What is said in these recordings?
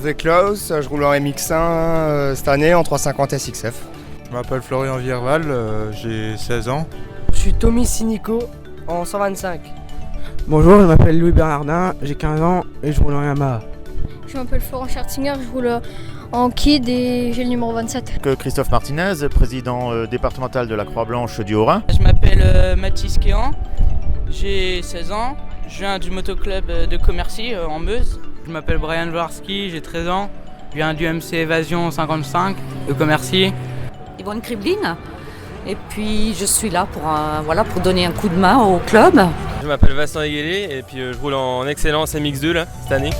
The Klaus, je roule en MX1 cette année en 350 SXF. Je m'appelle Florian Vierval, j'ai 16 ans. Je suis Tommy Sinico en 125. Bonjour, je m'appelle Louis Bernardin, j'ai 15 ans et je roule en Yamaha. Je m'appelle Florent Scherzinger, je roule en Kid et j'ai le numéro 27. Christophe Martinez, président départemental de la Croix-Blanche du Haut-Rhin. Je m'appelle Mathis Kéan, j'ai 16 ans, je viens du motoclub de Commercy en Meuse. Je m'appelle Brian Warski, j'ai 13 ans, je viens du MC Évasion 55 de Commercy. Yvonne Kriblin, et puis je suis là pour donner un coup de main au club. Je m'appelle Vincent Eguélé et puis je roule en Excellence MX2 là, cette année.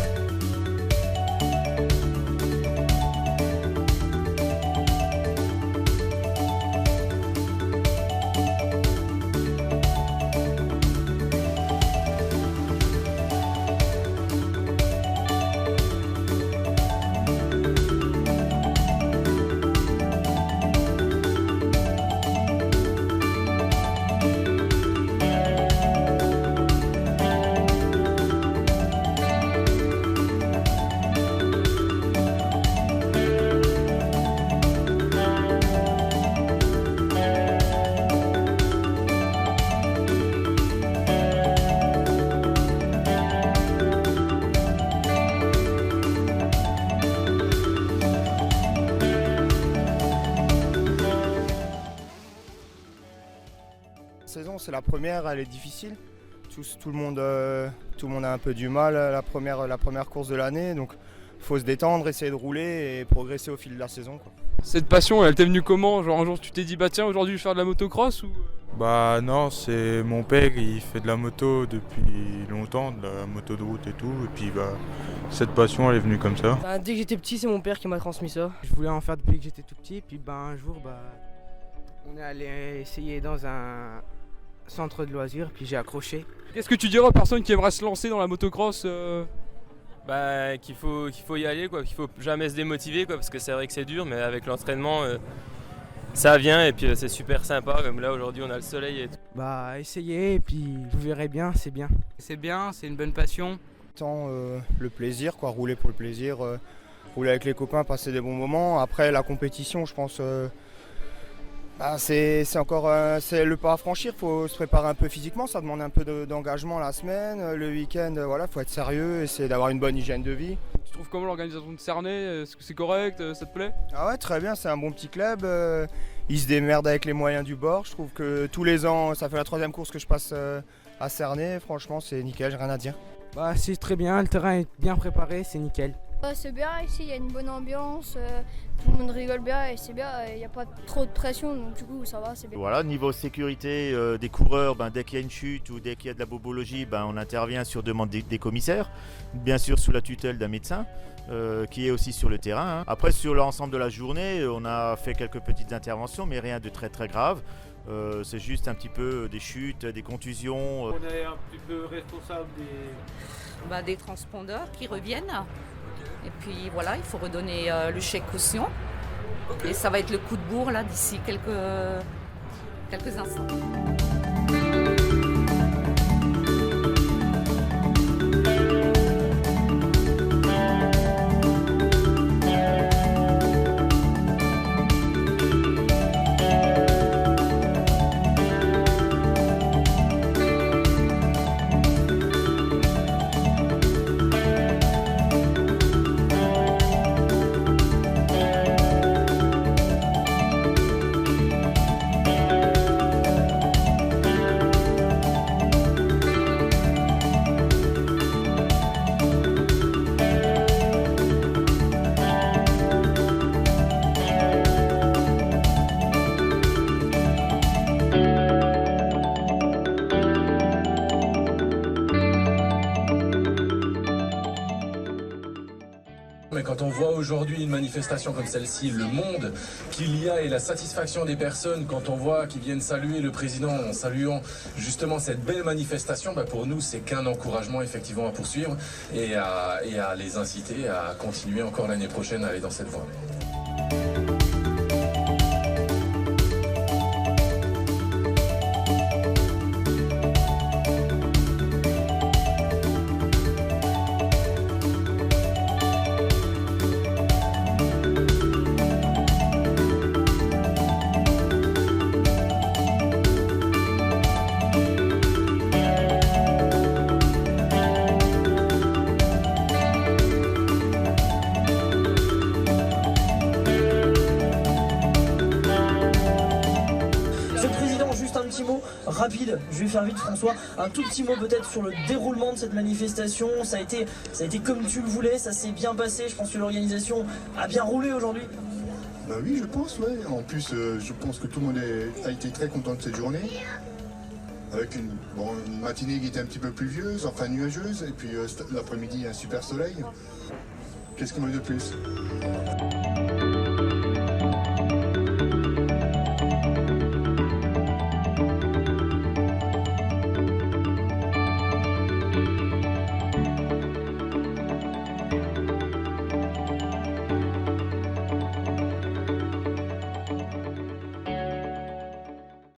La saison, c'est la première, elle est difficile. Tout le monde a un peu du mal la première course de l'année, donc il faut se détendre, essayer de rouler et progresser au fil de la saison, quoi. Cette passion, elle t'est venue comment? Genre un jour tu t'es dit bah tiens aujourd'hui je vais faire de la motocross ou... Bah non, c'est mon père, il fait de la moto depuis longtemps, de la moto de route et tout. Et puis bah cette passion elle est venue comme ça. Dès que j'étais petit, c'est mon père qui m'a transmis ça. Je voulais en faire depuis que j'étais tout petit, puis un jour on est allé essayer dans un centre de loisirs, puis j'ai accroché. Qu'est-ce que tu dirais aux personnes qui aimeraient se lancer dans la motocross Bah qu'il faut y aller quoi, qu'il faut jamais se démotiver quoi, parce que c'est vrai que c'est dur, mais avec l'entraînement ça vient et puis c'est super sympa. Comme là aujourd'hui on a le soleil et tout. Essayez et puis vous verrez bien, c'est bien. C'est bien, c'est une bonne passion. Tant le plaisir, quoi, rouler pour le plaisir, rouler avec les copains, passer des bons moments. Après la compétition, je pense, c'est le pas à franchir. Il faut se préparer un peu physiquement, ça demande un peu d'engagement la semaine, le week-end. Voilà, faut être sérieux, essayer d'avoir une bonne hygiène de vie. Tu trouves comment l'organisation de Cernay? Est-ce que c'est correct? Ça te plaît? Ah ouais, très bien, c'est un bon petit club. Ils se démerdent avec les moyens du bord. Je trouve que tous les ans, ça fait la 3e course que je passe à Cernay. Franchement, c'est nickel, j'ai rien à dire. C'est très bien, le terrain est bien préparé, c'est nickel. C'est bien ici, il y a une bonne ambiance, tout le monde rigole bien et c'est bien, il n'y a pas trop de pression donc du coup ça va, c'est bien. Voilà, niveau sécurité des coureurs, dès qu'il y a une chute ou dès qu'il y a de la bobologie, on intervient sur demande des commissaires, bien sûr sous la tutelle d'un médecin qui est aussi sur le terrain. Après sur l'ensemble de la journée, on a fait quelques petites interventions mais rien de très très grave. C'est juste un petit peu des chutes, des contusions. On est un petit peu responsable Des transpondeurs qui reviennent. Et puis voilà, il faut redonner le chèque caution. Et ça va être le coup de bourre là d'ici quelques instants. Mais quand on voit aujourd'hui une manifestation comme celle-ci, le monde qu'il y a et la satisfaction des personnes, quand on voit qu'ils viennent saluer le président en saluant justement cette belle manifestation, pour nous c'est qu'un encouragement effectivement à poursuivre et à les inciter à continuer encore l'année prochaine à aller dans cette voie. rapide. Je vais faire vite, François. Un tout petit mot peut-être sur le déroulement de cette manifestation. Ça a été comme tu le voulais, ça s'est bien passé. Je pense que l'organisation a bien roulé aujourd'hui. Bah oui, je pense, ouais. En plus, je pense que tout le monde a été très content de cette journée. Avec une matinée qui était un petit peu pluvieuse, enfin nuageuse, et puis l'après-midi un super soleil. Qu'est-ce qu'on veut de plus ?